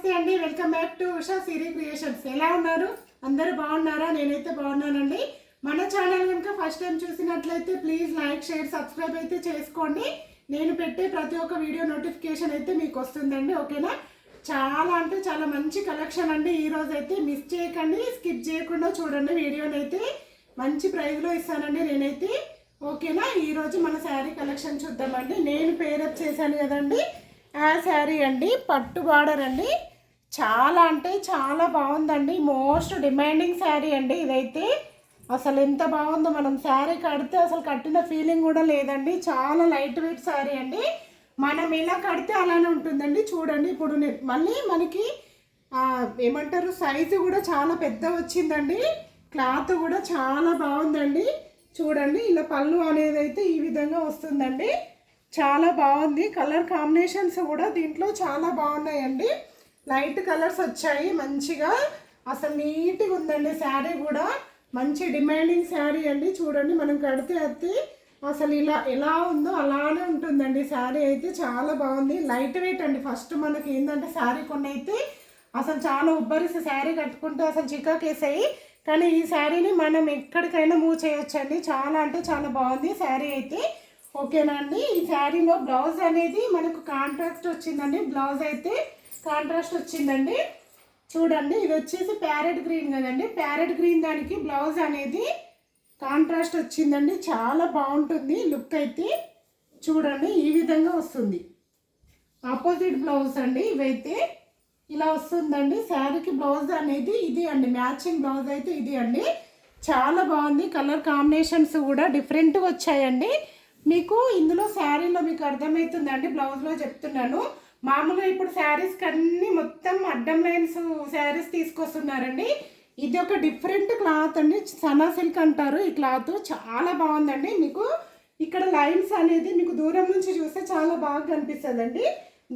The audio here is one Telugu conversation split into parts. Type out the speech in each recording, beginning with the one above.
నమస్తే అండి, welcome back to Usha Siri creations. ఎలా ఉన్నారు? అందరూ బాగున్నారా? నేనైతే బాగున్నానండి. మన ఛానల్ కనుక ఫస్ట్ టైం చూసినట్లయితే ప్లీజ్ లైక్, షేర్, సబ్స్క్రైబ్ అయితే చేసుకోండి. నేను పెట్టే ప్రతి ఒక్క వీడియో నోటిఫికేషన్ అయితే మీకు వస్తుందండి. ఓకేనా? చాలా అంటే చాలా మంచి కలెక్షన్ అండి. ఈరోజు అయితే మిస్ చేయకండి, స్కిప్ చేయకుండా చూడండి. వీడియోనైతే మంచి ప్రైజ్లో ఇస్తానండి నేనైతే. ఓకేనా? ఈరోజు మన శారీ కలెక్షన్ చూద్దామండి. నేను పేరప్ చేశాను కదండి, ఆ శారీ అండి. పట్టు బార్డర్ అండి. చాలా అంటే చాలా బాగుందండి. మోస్ట్ డిమాండింగ్ శారీ అండి ఇదైతే. అసలు ఎంత బాగుందో, మనం శారీ కడితే అసలు కట్టిన ఫీలింగ్ కూడా లేదండి. చాలా లైట్ వెయిట్ శారీ అండి. మనం ఇలా కడితే అలానే ఉంటుందండి. చూడండి, ఇప్పుడు మళ్ళీ మనకి ఏమంటారు, సైజు కూడా చాలా పెద్ద వచ్చిందండి. క్లాత్ కూడా చాలా బాగుందండి. చూడండి, ఇలా పళ్ళు అనేది అయితే ఈ విధంగా వస్తుందండి. చాలా బాగుంది. కలర్ కాంబినేషన్స్ కూడా దీంట్లో చాలా బాగున్నాయండి. లైట్ కలర్స్ వచ్చాయి మంచిగా. అసలు నీట్గా ఉందండి శారీ కూడా. మంచి డిమాండింగ్ శారీ అండి. చూడండి, మనం కడితే అయితే అసలు ఇలా ఎలా ఉందో అలానే ఉంటుందండి. శారీ అయితే చాలా బాగుంది. లైట్ వెయిట్ అండి. ఫస్ట్ మనకి ఏంటంటే శారీ కొన్ని అయితే అసలు చాలా ఉబ్బరిసి శారీ కట్టుకుంటే అసలు చికాకేసాయి. కానీ ఈ శారీని మనం ఎక్కడికైనా మూవ్ చేయొచ్చండి. చాలా అంటే చాలా బాగుంది శారీ అయితే. ఓకేనా అండి? ఈ శారీలో బ్లౌజ్ అనేది మనకు కాంట్రాస్ట్ వచ్చిందండి. బ్లౌజ్ అయితే కాంట్రాస్ట్ వచ్చిందండి. చూడండి, ఇది వచ్చేసి ప్యారెట్ గ్రీన్ కదండి. ప్యారెట్ గ్రీన్ దానికి బ్లౌజ్ అనేది కాంట్రాస్ట్ వచ్చిందండి. చాలా బాగుంటుంది లుక్ అయితే. చూడండి, ఈ విధంగా వస్తుంది. ఆపోజిట్ బ్లౌజ్ అండి ఇవైతే. ఇలా వస్తుందండి శారీకి బ్లౌజ్ అనేది. ఇది అండి మ్యాచింగ్ బ్లౌజ్ అయితే ఇది అండి. చాలా బాగుంది. కలర్ కాంబినేషన్స్ కూడా డిఫరెంట్గా వచ్చాయండి. మీకు ఇందులో శారీలో మీకు అర్థమవుతుందండి, బ్లౌజ్లో చెప్తున్నాను. మామూలుగా ఇప్పుడు శారీస్కి అన్నీ మొత్తం అడ్డం లైన్స్ శారీస్ తీసుకొస్తున్నారండి. ఇది ఒక డిఫరెంట్ క్లాత్ అండి. సనా సిల్క్ అంటారు ఈ క్లాత్. చాలా బాగుందండి. మీకు ఇక్కడ లైన్స్ అనేది మీకు దూరం నుంచి చూస్తే చాలా బాగా కనిపిస్తుందండి.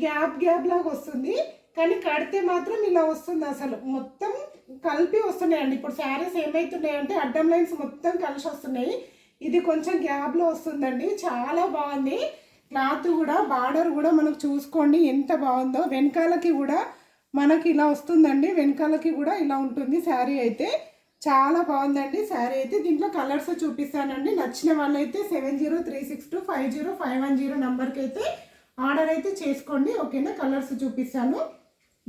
గ్యాప్ లాగా వస్తుంది, కానీ కడితే మాత్రం ఇలా వస్తుంది. అసలు మొత్తం కలిపి వస్తున్నాయండి. ఇప్పుడు శారీస్ ఏమవుతున్నాయంటే అడ్డం లైన్స్ మొత్తం కలిసి వస్తున్నాయి. ఇది కొంచెం గ్యాప్లో వస్తుందండి. చాలా బాగుంది క్లాత్ కూడా. బార్డర్ కూడా మనకు చూసుకోండి ఎంత బాగుందో. వెనకాలకి కూడా మనకి ఇలా వస్తుందండి. వెనకాలకి కూడా ఇలా ఉంటుంది శారీ అయితే. చాలా బాగుందండి శారీ అయితే. దీంట్లో కలర్స్ చూపిస్తానండి. నచ్చిన వాళ్ళైతే 7036250510 నెంబర్కి అయితే ఆర్డర్ అయితే చేసుకోండి. ఓకేనా? కలర్స్ చూపిస్తాను.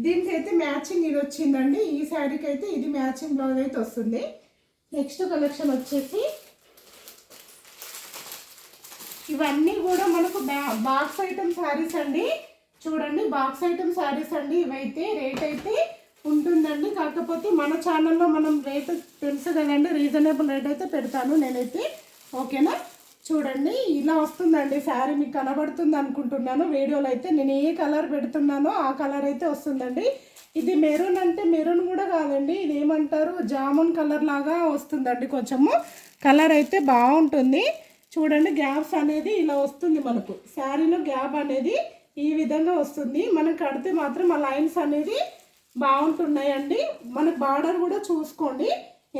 దీనికి అయితే మ్యాచింగ్ ఇది వచ్చిందండి. ఈ శారీకి అయితే ఇది మ్యాచింగ్ బ్లౌజ్ అయితే వస్తుంది. నెక్స్ట్ కలెక్షన్ వచ్చేసి ఇవన్నీ కూడా మనకు బాక్స్ ఐటమ్ శారీస్ అండి. చూడండి, బాక్స్ ఐటమ్ శారీస్ అండి ఇవైతే. రేట్ అయితే ఉంటుందండి, కాకపోతే మన ఛానల్లో మనం రేటు తెలుసు కదండి, రీజనబుల్ రేట్ అయితే పెడతాను నేనైతే. ఓకేనా? చూడండి, ఇలా వస్తుందండి శారీ. మీకు కనబడుతుంది అనుకుంటున్నాను వీడియోలో అయితే. నేను ఏ కలర్ పెడుతున్నానో ఆ కలర్ అయితే వస్తుందండి. ఇది మెరూన్ అంటే మెరూన్ కూడా కాదండి, ఇది ఏమంటారు, జామున్ కలర్ లాగా వస్తుందండి. కొంచెము కలర్ అయితే బాగుంటుంది. చూడండి, గ్యాప్స్ అనేది ఇలా వస్తుంది మనకు. శారీలో గ్యాప్ అనేది ఈ విధంగా వస్తుంది. మనం కడితే మాత్రం ఆ లైన్స్ అనేది బాగుంటున్నాయండి. మనకు బార్డర్ కూడా చూసుకోండి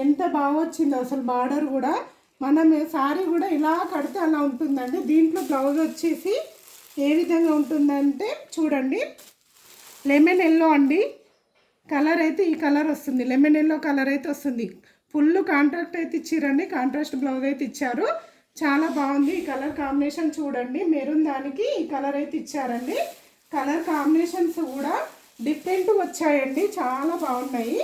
ఎంత బాగా వచ్చిందో అసలు. బార్డర్ కూడా మనం శారీ కూడా ఇలా కడితే అలా ఉంటుందండి. దీంట్లో బ్లౌజ్ వచ్చేసి ఏ విధంగా ఉంటుందంటే చూడండి, లెమన్ ఎల్లో అండి కలర్ అయితే. ఈ కలర్ వస్తుంది, లెమన్ ఎల్లో కలర్ అయితే వస్తుంది. ఫుల్ కాంట్రాక్ట్ అయితే ఇచ్చారండి. కాంట్రాస్ట్ బ్లౌజ్ అయితే ఇచ్చారు. చాలా బాగుంది. ఈ కలర్ కాంబినేషన్ చూడండి, మెరూన్ దానికి ఈ కలర్ అయితే ఇచ్చారండి. కలర్ కాంబినేషన్స్ కూడా డిఫరెంట్ వచ్చాయండి. చాలా బాగున్నాయి.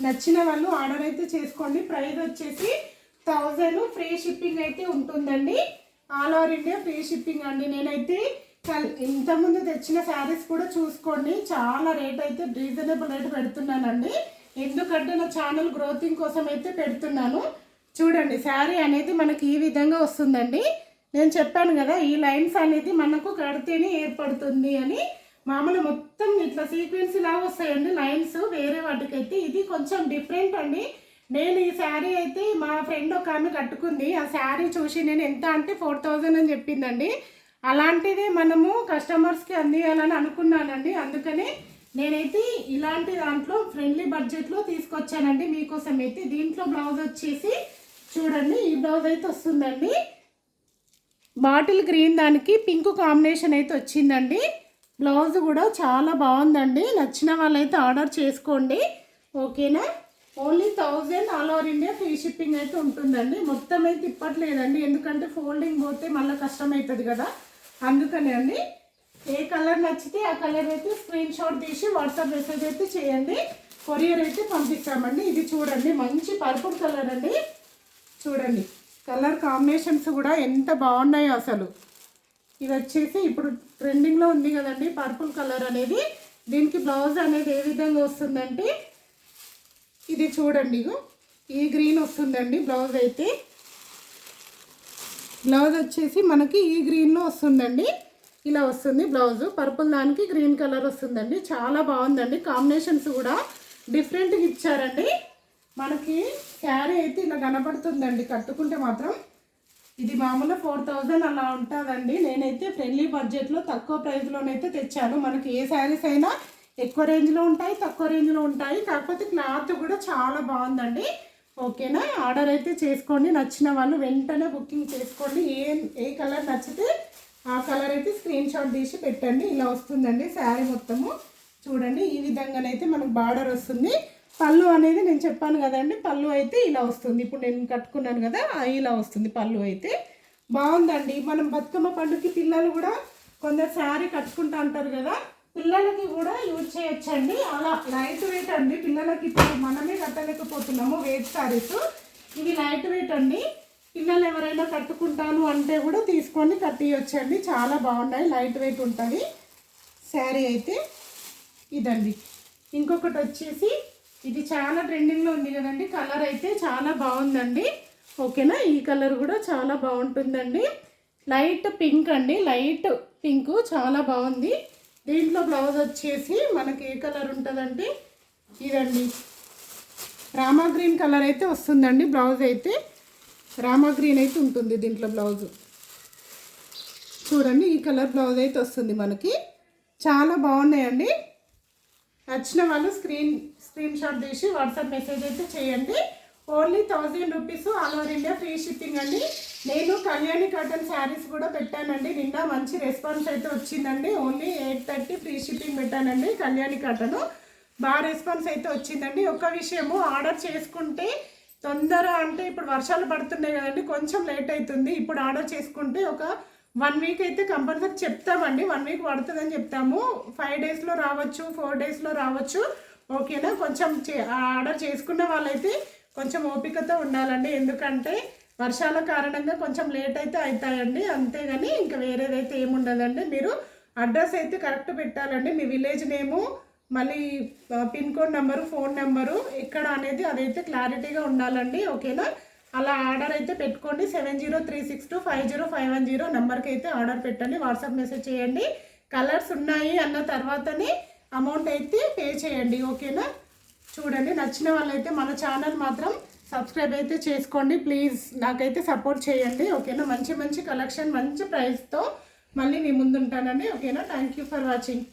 నచ్చిన వాళ్ళు ఆర్డర్ అయితే చేసుకోండి. ప్రైస్ వచ్చేసి 1000 ఫ్రీ షిప్పింగ్ అయితే ఉంటుందండి. All over India free shipping అండి. నేనైతే ఇంతకుముందు తెచ్చిన శారీస్ కూడా చూసుకోండి. చాలా రేట్ అయితే రీజనబుల్ రేట్ పెడుతున్నానండి. ఎందుకంటే నా ఛానల్ గ్రోతింగ్ కోసం అయితే పెడుతున్నాను. చూడండి, శారీ అనేది మనకి ఈ విధంగా వస్తుందండి. నేను చెప్పాను కదా, ఈ లైన్స్ అనేది మనకు కడితేనే ఏర్పడుతుంది అని. మామూలు మొత్తం ఇట్లా సీక్వెన్స్ లాగా వస్తాయండి లైన్స్ వేరే వాటికైతే. ఇది కొంచెం డిఫరెంట్ అండి. నేను ఈ శారీ అయితే మా ఫ్రెండ్ ఒక ఆమె కట్టుకుంది. ఆ శారీ చూసి నేను ఎంత అంటే 4000 అని చెప్పిందండి. అలాంటిది మనము కస్టమర్స్కి అందియాలని అనుకున్నానండి. అందుకనే నేనైతే ఇలాంటి దాంట్లో ఫ్రెండ్లీ బడ్జెట్లో తీసుకొచ్చానండి మీకోసం అయితే. దీంట్లో బ్లౌజ్ వచ్చేసి చూడండి, ఈ బ్లౌజ్ అయితే వస్తుందండి. బాటిల్ గ్రీన్ దానికి పింక్ కాంబినేషన్ అయితే వచ్చిందండి. బ్లౌజ్ కూడా చాలా బాగుందండి. నచ్చిన వాళ్ళైతే ఆర్డర్ చేసుకోండి, ఓకేనా. Only 1000 all over India free shipping అయితే ఉంటుందండి. మొత్తం అయితే ఇప్పట్లేదండి, ఎందుకంటే ఫోల్డింగ్ పోతే మళ్ళీ కష్టం అవుతుంది కదా, అందుకనే అండి. ఏ కలర్ నచ్చితే ఆ కలర్ అయితే స్క్రీన్ షాట్ తీసి వాట్సాప్ మెసేజ్ అయితే చేయండి, కొరియర్ అయితే పంపిస్తామండి. ఇది చూడండి, మంచి పర్పుల్ కలర్ అండి. చూడండి కలర్ కాంబినేషన్స్ కూడా ఎంత బాగున్నాయో అసలు. ఇది వచ్చేసి ఇప్పుడు ట్రెండింగ్లో ఉంది కదండి పర్పుల్ కలర్ అనేది. దీనికి బ్లౌజ్ అనేది ఏ విధంగా వస్తుందంటే ఇది చూడండి, ఈ గ్రీన్ వస్తుందండి బ్లౌజ్ అయితే. బ్లౌజ్ వచ్చేసి మనకి ఈ గ్రీన్లో వస్తుందండి, ఇలా వస్తుంది బ్లౌజ్. పర్పుల్ దానికి గ్రీన్ కలర్ వస్తుందండి. చాలా బాగుందండి, కాంబినేషన్స్ కూడా డిఫరెంట్గా ఇచ్చారండి. మనకి శారీ అయితే ఇలా కనబడుతుందండి కట్టుకుంటే మాత్రం. ఇది మామూలుగా 4000 అలా ఉంటుందండి. నేనైతే ఫ్రెండ్లీ బడ్జెట్లో తక్కువ ప్రైస్లోనైతే తెచ్చాను. మనకి ఏ శారీస్ అయినా ఎక్కువ రేంజ్లో ఉంటాయి, తక్కువ రేంజ్లో ఉంటాయి, కాకపోతే క్లాత్ కూడా చాలా బాగుందండి, ఓకేనా. ఆర్డర్ అయితే చేసుకోండి, నచ్చిన వాళ్ళు వెంటనే బుకింగ్ చేసుకోండి. ఏ కలర్ నచ్చితే ఆ కలర్ అయితే స్క్రీన్ షాట్ తీసి పెట్టండి. ఇలా వస్తుందండి శారీ మొత్తము. చూడండి ఈ విధంగానైతే మనకు బార్డర్ వస్తుంది. పళ్ళు అనేది నేను చెప్పాను కదండి, పళ్ళు అయితే ఇలా వస్తుంది. ఇప్పుడు నేను కట్టుకున్నాను కదా, ఇలా వస్తుంది పళ్ళు అయితే. బాగుందండి. మనం బతుకమ్మ పండుగకి పిల్లలు కూడా కొందరు శారీ కట్టుకుంటూ అంటారు కదా, పిల్లలకి కూడా యూజ్ చేయొచ్చండి. అలా లైట్ వెయిట్ అండి, పిల్లలకి ఇప్పుడు మనమే కట్టలేకపోతున్నాము వెయిట్ శారీస్. ఇవి లైట్ వెయిట్ అండి, పిల్లలు ఎవరైనా కట్టుకుంటాను అంటే కూడా తీసుకొని కట్టియొచ్చండి. చాలా బాగున్నాయి, లైట్ వెయిట్ ఉంటుంది శారీ అయితే. ఇదండి. ఇంకొకటి వచ్చేసి ఇది చాలా ట్రెండింగ్లో ఉంది కదండి, కలర్ అయితే చాలా బాగుందండి, ఓకేనా. ఈ కలర్ కూడా చాలా బాగుంటుందండి. లైట్ పింక్ అండి, లైట్ పింక్ చాలా బాగుంది. దీంట్లో బ్లౌజ్ వచ్చేసి మనకి ఏ కలర్ ఉంటుందంటే ఇదండి, రామా గ్రీన్ కలర్ అయితే వస్తుందండి. బ్లౌజ్ అయితే రామా గ్రీన్ అయితే ఉంటుంది దీంట్లో బ్లౌజ్. చూడండి ఈ కలర్ బ్లౌజ్ అయితే వస్తుంది మనకి. చాలా బాగున్నాయండి. నచ్చిన వాళ్ళు స్క్రీన్ షాట్ తీసి వాట్సాప్ మెసేజ్ అయితే చేయండి. Only 1000 rupees all over India free shipping అండి. నేను కళ్యాణి కాటన్ శారీస్ కూడా పెట్టానండి, నిన్న మంచి రెస్పాన్స్ అయితే వచ్చిందండి. ఓన్లీ 830 ఫ్రీ షిప్పింగ్ పెట్టానండి కళ్యాణి కాటన్. బాగా రెస్పాన్స్ అయితే వచ్చిందండి. ఒక విషయము, ఆర్డర్ చేసుకుంటే తొందర అంటే ఇప్పుడు వర్షాలు పడుతున్నాయి కదండి, కొంచెం లేట్ అవుతుంది. ఇప్పుడు ఆర్డర్ చేసుకుంటే ఒక 1 వీక్ అయితే కంపల్సరీ చెప్తామండి. 1 వీక్ పడుతుందని చెప్తాము. 5 డేస్లో రావచ్చు, 4 డేస్లో రావచ్చు, ఓకేనా. కొంచెం ఆర్డర్ చేసుకున్న వాళ్ళైతే కొంచెం ఓపికతో ఉండాలండి, ఎందుకంటే వర్షాల కారణంగా కొంచెం లేట్ అయితే అవుతాయండి, అంతేగాని ఇంకా వేరేదైతే ఏముండదండి. మీరు అడ్రస్ అయితే కరెక్ట్ పెట్టాలండి, మీ విలేజ్ నేము, మళ్ళీ pin code number, phone number ఎక్కడ అనేది అదైతే క్లారిటీగా ఉండాలండి, ఓకేనా. అలా ఆర్డర్ అయితే పెట్టుకోండి. 7036250510 నెంబర్కి అయితే ఆర్డర్ పెట్టండి, వాట్సాప్ మెసేజ్ చేయండి. కలర్స్ ఉన్నాయి అన్న తర్వాతనే అమౌంట్ అయితే పే చేయండి, ఓకేనా. చూడండి నచ్చిన వాళ్ళైతే మన ఛానల్ మాత్రం సబ్స్క్రైబ్ అయితే చేసుకోండి ప్లీజ్, నాకైతే సపోర్ట్ చేయండి, ఓకేనా. మంచి మంచి కలెక్షన్ మంచి ప్రైస్తో మళ్ళీ మీ ముందు ఉంటానండి, ఓకేనా. Thank you for watching.